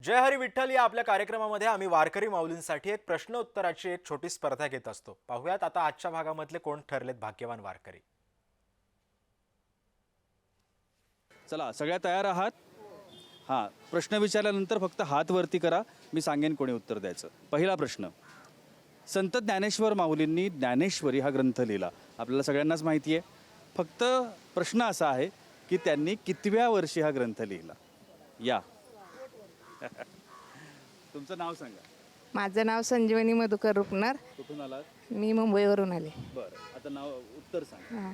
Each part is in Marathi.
जय हरी विठ्ठल या आपल्या कार्यक्रमामध्ये आम्ही वारकरी माऊलींसाठी एक प्रश्न उत्तराची एक छोटी स्पर्धा घेत असतो। पाहूयात आता आजच्या भागामधले कोण ठरलेत भाग्यवान वारकरी। चला सगळ्या तयार आहात? हां, प्रश्न विचारल्यानंतर फक्त हात वरती करा, मी सांगेन कोणी उत्तर द्यायचं। पहिला प्रश्न, संत ज्ञानेश्वर माऊलींनी ज्ञानेश्वरी हा ग्रंथ लिहिला, आपल्याला सगळ्यांनाच माहिती आहे। फक्त प्रश्न असा आहे की त्यांनी कितव्या वर्षी हा ग्रंथ लिहिला? या तुमचं नाव सांगा। माझं नाव संजीवनी मधुकर रुपनर. कुठून आलात? मी मुंबईवरून आले. बरं, आता नाव उत्तर सांगा। हां.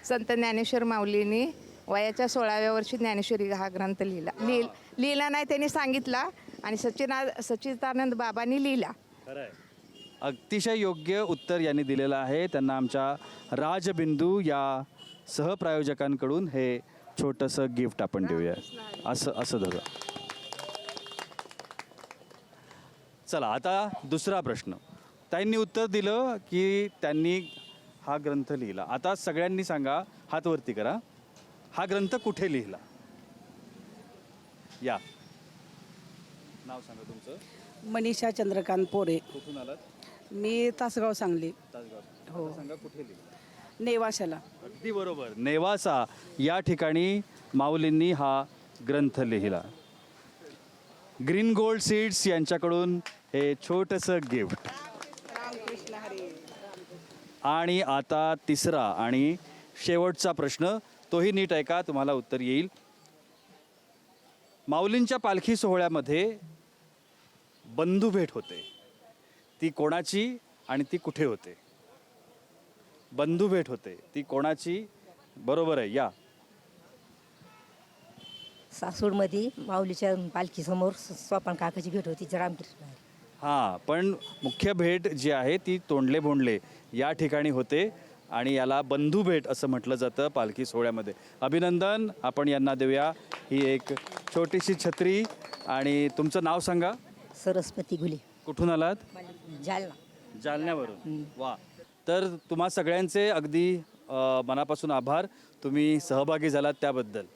संत ज्ञानेश्वर माऊलींनी वयाच्या 16व्या वर्षी ज्ञानेश्वरी हा ग्रंथ लिहिला नाही, त्यांनी सांगितला आणि सच्चिदानंद बाबांनी लिहिला. खरं आहे, अतिशय योग्य उत्तर यांनी दिलेलं आहे। त्यांना आमच्या राजबिंदू या सहप्रायोजकांकडून हे छोटंसं गिफ्ट आपण देऊया। असं धरा। चला आता दुसरा प्रश्न, त्यांनी उत्तर दिलं की त्यांनी हा ग्रंथ लिहिला। आता सगळ्यांनी सांगा, हात वरती करा, हा ग्रंथ कुठे लिहिला? या, नाव सांगा तुमचं। मनीषा चंद्रकांत पोरे. कुठून आलात? मी तासगाव सांगली. तासगाव। हो. आता सांगा कुठे लिहिला? नेवाशाला. अगदी बरोबर, नेवासा या ठिकाणी माऊलींनी हा ग्रंथ लिहिला। ग्रीन गोल्ड सीड्स यांच्याकडून हे छोटंसं गिफ्ट। आणि आता तिसरा आणि शेवटचा प्रश्न, तोही नीट ऐका, तुम्हाला उत्तर येईल। माऊलींच्या पालखी सोहळ्यामध्ये बंधुभेट होते, ती कोणाची आणि ती कुठे होते? बंधुभेट होते, ती कोणाची? बरोबर आहे, या। सासूरमध्ये माऊलीच्या पालखीसमोर सोपान काकाची भेट होती रामकृष्ण. हां, पण मुख्य भेट जी आहे ती तोंडले बोंडले या ठिकाणी होते आणि याला बंधुभेट असं म्हटलं जातं पालखी सोहळ्यामध्ये। अभिनंदन, आपण यांना देऊया ही एक छोटीशी छत्री। आणि तुमचं नाव सांगा। सरस्वती गुले. कुठून आलात? जालना. जालन्यावरून। वा, तर तुम्हा सगळ्यांचे अगदी मनापासून आभार, तुम्ही सहभागी झालात त्याबद्दल।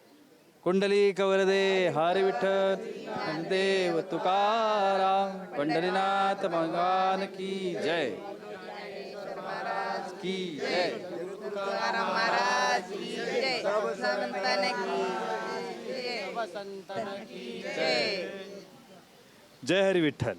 कुंडली कवरदे हरी विठ्ठल देव तुकाराम, पंढरीनाथ भगवान की जय, की जय। तुकाराम महाराज की जय, जय हरी विठ्ठल।